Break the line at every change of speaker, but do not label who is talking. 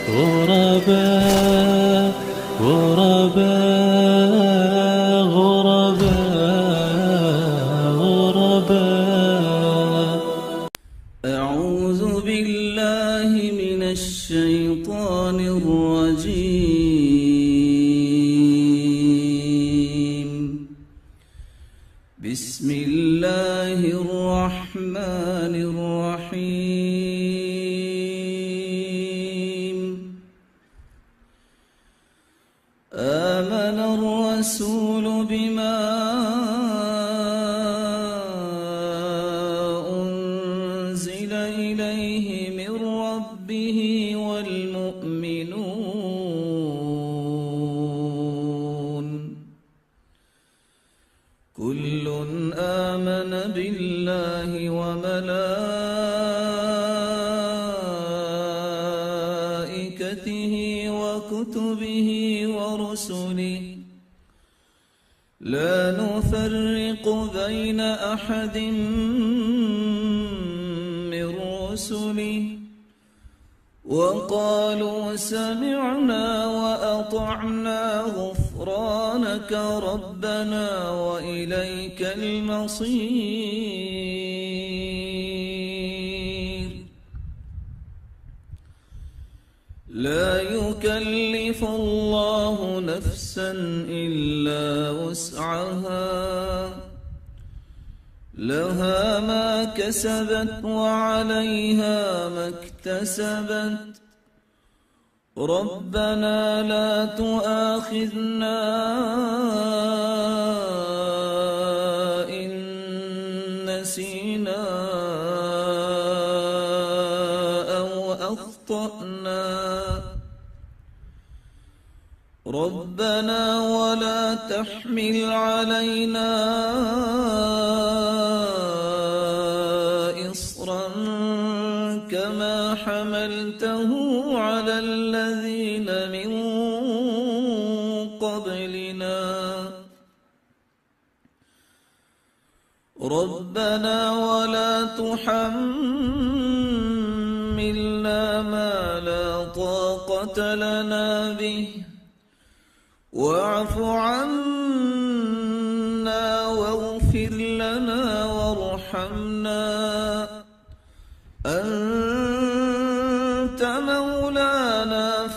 غرباء غرباء غرباء غرباء.
أعوذ بالله من الشيطان الرجيم. بسم الله الرحمن الرحيم. آمن الرسول بما أنزل إليه من ربه والمؤمنون كل آمن بالله وملائكته وكتبه ورسله لا نفرق بين أحد من رسله وقالوا سمعنا وأطعنا غفرانك ربنا وإليك المصير. لا يكلف الله نفسا إلا وسعها لها ما كسبت وعليها ما اكتسبت ربنا لا تؤاخذنا إن نسينا أو أخطأنا ربنا ولا تحمل علينا إصرا كما حملته على الذين من قبلنا ربنا ولا تحملنا ما لا طاقة لنا به واعف عنا واغفر لنا وارحمنا أنت مولانا